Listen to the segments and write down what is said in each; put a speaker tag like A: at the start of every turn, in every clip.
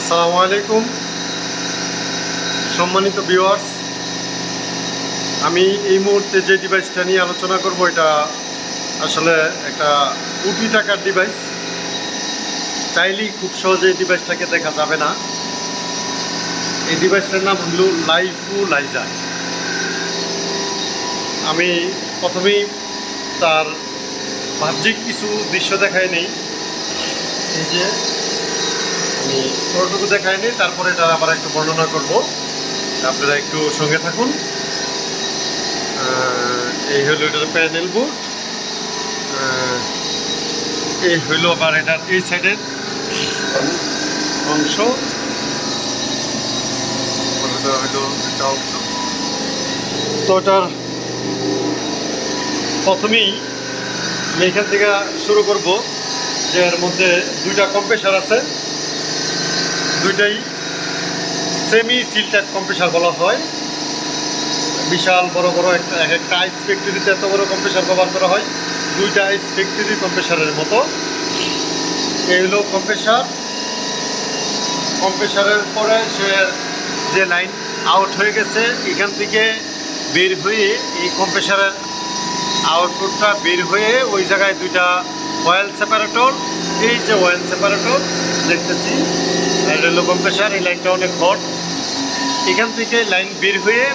A: আসসালামু আলাইকুম সম্মানিত ভিউয়ার্স, আমি এই মুহূর্তে যে ডিভাইসটা নিয়ে আলোচনা করব এটা আসলে একটা কোটি টাকার ডিভাইস। চাইলেই খুব সহজে এই ডিভাইসটাকে দেখা যাবে না। এই ডিভাইসটার নাম হলো লাইফো। আমি প্রথমেই তার বাহ্যিক কিছু দৃশ্য দেখাই নেই, এই যে আমি ছোটটুকু দেখাই নেই, তারপরে এটা আবার একটু বর্ণনা করব, আপনারা একটু সঙ্গে থাকুন। এই হলো এটার প্যানেল বোর্ড, এই হইল আবার এটার এই সাইডের অংশ, হইল একটা অংশ। তো এটার প্রথমেই আমি এখান থেকে শুরু করব যে এর মধ্যে দুইটা কম্প্রেসার আছে, দুইটাই সেমি সিল টাইপ কম্প্রেসার বলা হয়। বিশাল বড় বড় একটা আইস ফ্যাক্টরিতে এত বড় কম্প্রেসার ব্যবহার করা হয়, দুইটা আইস ফ্যাক্টরি কম্প্রেসারের মতো। এই হলো কম্প্রেসারের পরে সে যে লাইন আউট হয়ে গেছে, এখান থেকে বের হয়ে এই কম্প্রেসারের আউটপুটটা বের হয়ে ওই জায়গায় দুইটা অয়েল সেপারেটর, এই যে অয়েল সেপারেটর দেখতেছি, এটা হলো কম্প্রেসার। এই লাইনটা অনেক হট, এখান থেকে লাইন বের হয়ে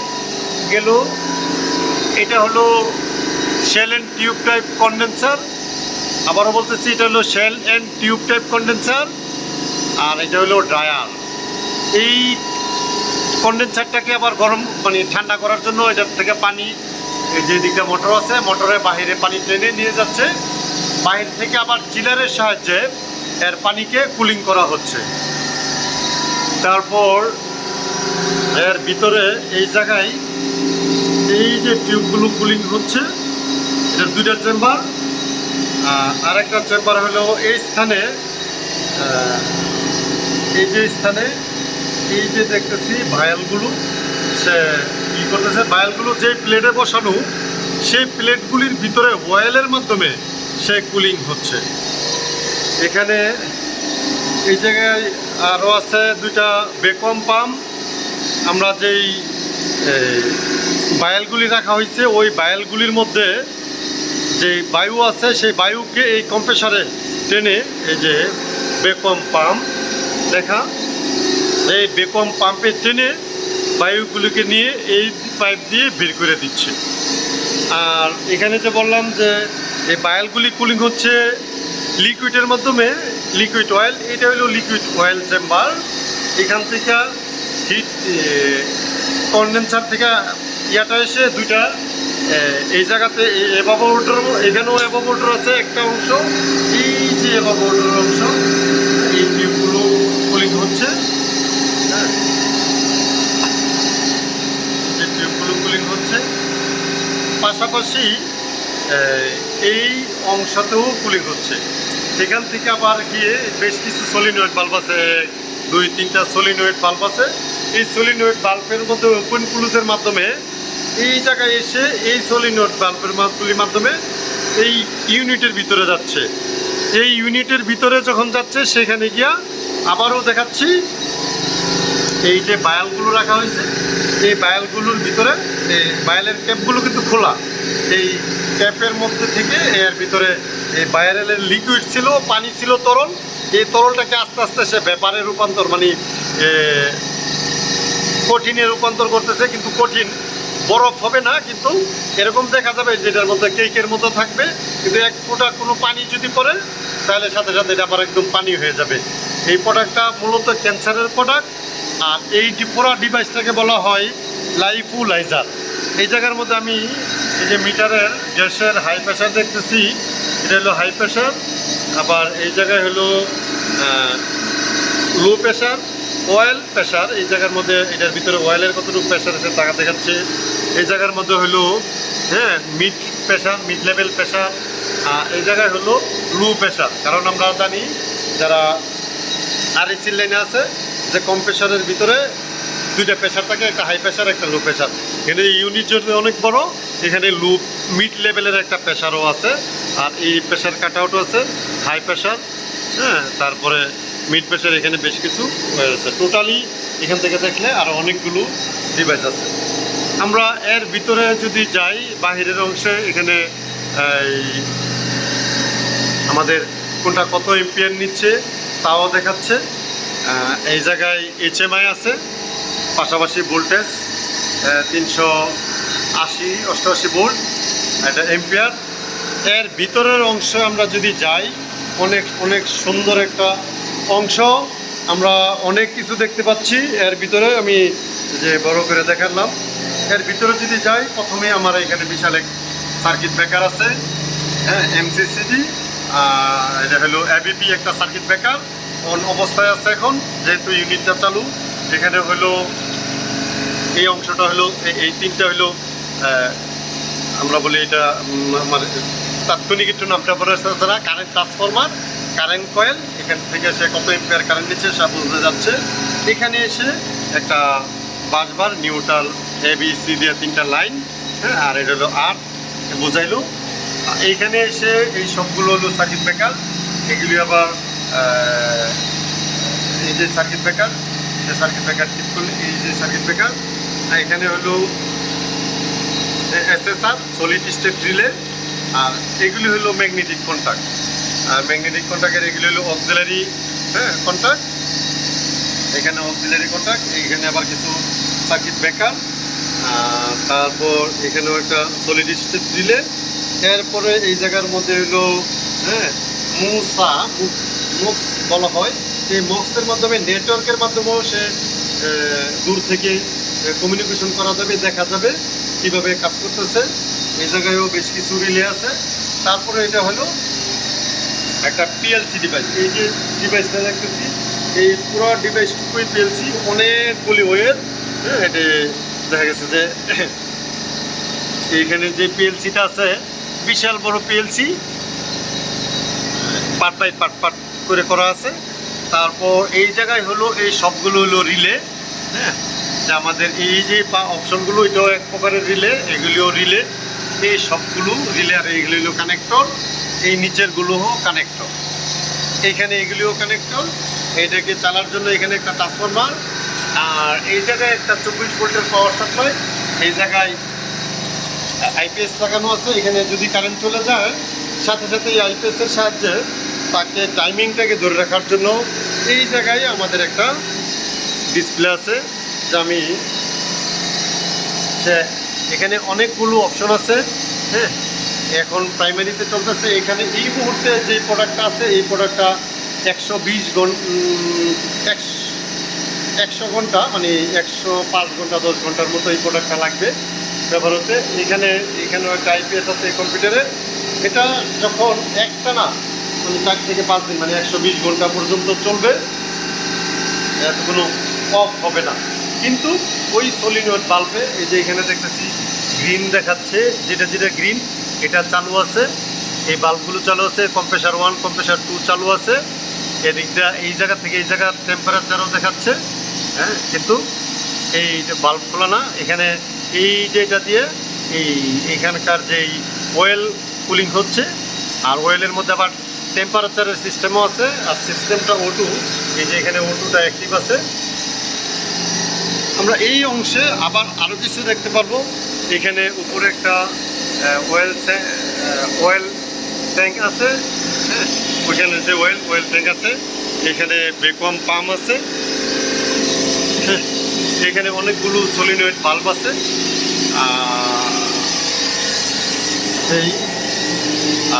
A: গেল। এটা হলো shell and tube type condenser, আবারও বলতেছি এটা হলো shell and tube type condenser. আর এটা হলো ড্রায়ার। এই কন্ডেন্সারটাকে আবার গরম ঠান্ডা করার জন্য এটার থেকে পানি, এই যে দিকটা মোটর আছে, মোটরের বাহিরে পানি টেনে নিয়ে যাচ্ছে, বাহির থেকে আবার চিলারের সাহায্যে এর পানিকে কুলিং করা হচ্ছে। তারপর এর ভিতরে এই জায়গায় এই যে টিউবগুলো কুলিং হচ্ছে, এটার দুইটা চেম্বার, আর একটা চেম্বার হলো এই স্থানে, এই যে দেখতেছি ভায়ালগুলো সে কী করতেছে, ভায়ালগুলো যে প্লেটে বসানো সেই প্লেটগুলির ভিতরে অয়েলের মাধ্যমে সে কুলিং হচ্ছে। এখানে এই জায়গায় আরও আছে দুইটা ভ্যাকুয়াম পাম্প। আমরা যেই বায়ালগুলি রাখা হয়েছে ওই বায়ালগুলির মধ্যে যে বায়ু আছে সেই বায়ুকে এই কম্প্রেসারে টেনে, এই যে ভ্যাকুয়াম পাম্প দেখা, এই ভ্যাকুয়াম পাম্পে টেনে বায়ুগুলিকে নিয়ে এই পাইপ দিয়ে বের করে দিচ্ছে। আর এখানে যে বললাম যে এই বায়ালগুলি কুলিং হচ্ছে লিকুইডের মাধ্যমে, লিকুইড অয়েল, এটা হলো লিকুইড অয়েল চেম্বার। এখান থেকে হিট কন্ডেন্সার থেকে ইয়াটা এসে দুইটা এই জায়গাতে এভাপোরেটর, এখানেও এভাপোরেটর আছে একটা অংশ, এই যে এভাপোরেটর অংশ, এই টিউবগুলো কুলিং হচ্ছে, হ্যাঁ, যে টিউবগুলো কুলিং হচ্ছে। পাশাপাশি এই অংশতেও কুলিং হচ্ছে। এখান থেকে আবার গিয়ে বেশ কিছু সলিনয়েড বাল্ব আছে, 2-3টা সলিনয়েড বাল্ব আছে। এই সলিনয়েড বাল্বের মধ্যে ওপেন ক্লোজের মাধ্যমে এই জায়গায় এসে এই সলিনয়েড বাল্বের মাধ্যমে এই ইউনিটের ভিতরে যাচ্ছে। এই ইউনিটের ভিতরে যখন যাচ্ছে সেখানে গিয়া আবারও দেখাচ্ছি, এই যে বায়ালগুলো রাখা হয়েছে, এই বায়ালগুলোর ভিতরে এই বায়ালের ক্যাপগুলো কিন্তু খোলা, এই ক্যাপের মধ্যে থেকে এর ভিতরে এই বায়ালের লিকুইড ছিল, পানি ছিল তরল, এই তরলটাকে আস্তে আস্তে সে ব্যাপারে রূপান্তর, কঠিনে রূপান্তর করতেছে। কিন্তু কঠিন বরফ হবে না, কিন্তু এরকম দেখা যাবে যেটার মধ্যে কেকের মতো থাকবে, কিন্তু এক ফোঁটা কোনো পানি যদি পড়ে তাহলে সাথে সাথে এটা আবার একদম পানি হয়ে যাবে। এই প্রোডাক্টটা মূলত ক্যান্সারের প্রোডাক্ট। আর এই পুরো ডিভাইসটাকে বলা হয় লাইফো। এই জায়গার মধ্যে আমি এই যে মিটারের গ্যাসের হাই প্রেশার দেখতেছি, এটা হলো হাই প্রেশার। আবার এই জায়গায় হলো লো প্রেশার, অয়েল প্রেশার। এই জায়গার মধ্যে এটার ভিতরে অয়েলের কতটুকু প্রেশার আছে তা দেখাচ্ছে। এই জায়গার মধ্যে হলো mid pressure, mid level pressure. এই জায়গায় হলো লো প্রেশার, কারণ আমরা জানি যারা আরএসি লাইনে আছে যে কম্প্রেসারের ভিতরে দুইটা প্রেশার থাকে, একটা হাই প্রেশার একটা লো প্রেশার। এখানে ইউনিট যদি অনেক বড়, এখানে লো মিড লেভেলের একটা প্রেশারও আছে, আর এই প্রেশার কাট আউটও আছে, হাই প্রেশার, হ্যাঁ। তারপরে মিড প্রেশার এখানে বেশ কিছু আছে। টোটালি এখান থেকে দেখলে আরও অনেকগুলো ডিভাইস আছে। আমরা এর ভিতরে যদি যাই, বাহিরের অংশে এখানে আমাদের কোনটা কত এম্পিয়ার নিচ্ছে তাও দেখাচ্ছে। এই জায়গায় HMI আছে, পাশাপাশি ভোল্টেজ 388 ভোল্ট, এটা এম্পিয়ার। এর ভিতরের অংশ আমরা যদি যাই, অনেক অনেক সুন্দর একটা অংশ, আমরা অনেক কিছু দেখতে পাচ্ছি এর ভিতরে। আমি যে বড় করে দেখালাম, এর ভিতরে যদি যাই, প্রথমে আমার এখানে বিশাল এক সার্কিট ব্রেকার আছে, হ্যাঁ, MCCD, এটা হলো ABP একটা সার্কিট ব্রেকার অন অবস্থায় আছে এখন, যেহেতু ইউনিটটা চালু। এখানে হলো এই অংশটা হলো, এই তিনটা হলো আমরা বলি এটা আমার তাৎক্ষণিক একটু নামটা পড়ে আসতে না, কারেন্ট ট্রান্সফরমার, কারেন্ট কয়েল। এখান থেকে সে কত এম্পিয়ার কারেন্ট নিচ্ছে সব বুঝতে যাচ্ছে। এখানে এসে একটা বাসবার নিউট্রাল ABC দিয়ে তিনটা লাইন, হ্যাঁ, আর এটা হলো আর্থ বোঝাইলো। এইখানে এসে এই সবগুলো হলো সার্কিট ব্রেকার। এগুলি আবার এই যে সার্কিট ব্রেকার, এই সার্কিট ব্রেকার ঠিক করলে এই যে সার্কিট ব্রেকার। এখানে হলো SSR সলিড স্টেট রিলে, আর এগুলি হলো ম্যাগনেটিক কন্ট্যাক্ট। আর ম্যাগনেটিক কন্ট্যাক্টের এগুলি হলো অক্সিলারি, হ্যাঁ, কন্ট্যাক্ট। এখানে অক্সিলারি কন্ট্যাক্ট, এইখানে আবার কিছু সার্কিট ব্রেকার, তারপর এখানেও একটা সলিড স্টেট রিলে। এরপরে এই জায়গার মধ্যে হলো, হ্যাঁ, মুক্স বলা হয়। এই মক্সের মাধ্যমে, নেটওয়ার্কের মাধ্যমেও সে দূর থেকে কমিউনিকেশন করা যাবে, দেখা যাবে কীভাবে কাজ করতেছে। এই জায়গায়ও বেশ কিছু রিলে আছে। তারপরে এটা হলো একটা PLC ডিভাইস। এই যে ডিভাইসটা দেখতেছি, এই পুরো ডিভাইসটুকুই PLC, অনেকগুলি ওয়ের, হ্যাঁ, এটা দেখা গেছে যে এইখানে যে PLCটা আছে, বিশাল বড় PLC, পার্ট বাই পার্ট করে করা আছে। তারপর এই জায়গায় হলো এই সবগুলো হলো রিলে, হ্যাঁ, যে আমাদের এই যে অপশনগুলো, এটাও এক প্রকারের রিলে, এগুলিও রিলে, এই সবগুলো রিলে। আর এইগুলি হলো কানেক্টর, এই নিচেরগুলোও কানেক্টর, এইখানে এগুলিও কানেক্টর। এইটাকে চালার জন্য এখানে একটা ট্রান্সফরমার, আর এই জায়গায় একটা 24 ভোল্টের পাওয়ার সাপ্লাই। এই জায়গায় IPS লাগানো আছে। এখানে যদি কারেন্ট চলে যায়, সাথে সাথে এই IPS-এর সাহায্যে তাকে টাইমিংটাকে ধরে রাখার জন্য এই জায়গায় আমাদের একটা ডিসপ্লে আছে। যে আমি এখানে অনেকগুলো অপশন আছে, হ্যাঁ, এখন প্রাইমারিতে চলতেছে। এখানে এই মুহূর্তে যে প্রোডাক্টটা আছে, এই প্রোডাক্টটা 120 ঘন্টা, মানে 105 ঘন্টা 10 ঘন্টার মতো এই প্রোডাক্টটা লাগবে ব্যবহার হতে। এখানেও একটা IPS আছে এই কম্পিউটারে। এটা যখন একটা না, মানে 4 থেকে 5 দিন, মানে 120 ঘন্টা পর্যন্ত চলবে, এত কোনো অফ হবে না। কিন্তু ওই সলিনয়েড বাল্বে, এই যে এখানে দেখতেছি গ্রিন দেখাচ্ছে, যেটা গ্রিন, এটা চালু আছে। এই বাল্বগুলো চালু আছে, কম্প্রেসার 1 কম্প্রেসার 2 চালু আছে। এদিকটা এই জায়গা থেকে এই জায়গার টেম্পারেচারও দেখাচ্ছে, হ্যাঁ, কিন্তু এই যে বাল্ব খোলা না। এখানে এই যে এটা দিয়ে এইখানকার যেই অয়েল কুলিং হচ্ছে, আর অয়েলের মধ্যে আবার টেম্পারেচারের সিস্টেমও আছে। আর সিস্টেমটা O2, এই যে এখানে O2টা অ্যাক্টিভ আছে। আমরা এই অংশে আবার আরও কিছু দেখতে পারবো। এখানে উপরে একটা অয়েল ট্যাঙ্ক আছে, হ্যাঁ, ওইখানে যে অয়েল ট্যাঙ্ক আছে। এখানে ভ্যাকুয়াম পাম্প আছে, হ্যাঁ, এখানে অনেকগুলো সলিনয়েড বাল্ব আছে।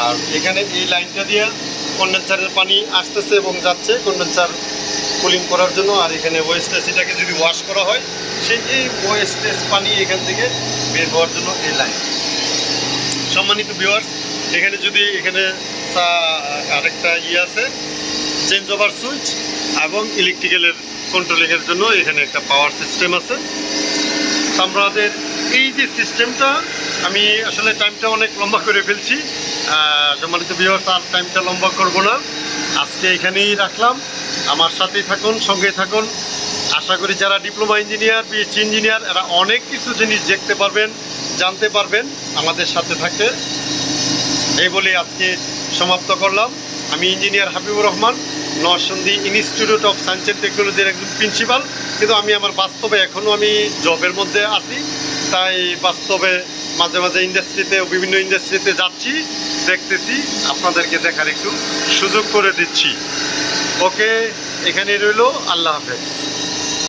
A: আর এখানে এই লাইনটা দিয়ে কন্ডেন্সারের পানি আসতেছে এবং যাচ্ছে কন্ডেন্সার কুলিং করার জন্য। আর এখানে ওয়েস্টেজ, এটাকে যদি ওয়াশ করা হয়, সেই ওয়েস্টেজ পানি এখান থেকে বের হওয়ার জন্য এই লাইন। সম্মানিত ভিউয়ার্স, এখানে আরেকটা আছে, চেঞ্জ ওভার সুইচ এবং ইলেকট্রিক্যালের কন্ট্রোলিংয়ের জন্য এখানে একটা পাওয়ার সিস্টেম আছে। আমাদের এই যে সিস্টেমটা, আমি আসলে টাইমটা অনেক লম্বা করে ফেলছি। সম্মানিত ভিউয়ার্স, আর টাইমটা লম্বা করব না, আজকে এখানেই রাখলাম। আমার সাথেই থাকুন, সঙ্গে থাকুন। আশা করি যারা ডিপ্লোমা ইঞ্জিনিয়ার, PhD ইঞ্জিনিয়ার, এরা অনেক কিছু জিনিস দেখতে পারবেন, জানতে পারবেন আমাদের সাথে থাকতে। এই বলে আজকে সমাপ্ত করলাম। আমি engineer Habibur Rahman. Narsingdi institute of science and টেকনোলজির একজন প্রিন্সিপাল, কিন্তু আমি আমার বাস্তবে এখনও আমি জবের মধ্যে আছি, তাই বাস্তবে মাঝে মাঝে ইন্ডাস্ট্রিতে বিভিন্ন ইন্ডাস্ট্রিতে যাচ্ছি, দেখতেছি, আপনাদেরকে দেখার একটু সুযোগ করে দিচ্ছি। ওকে, এখানে রইল, আল্লাহ হাফেজ।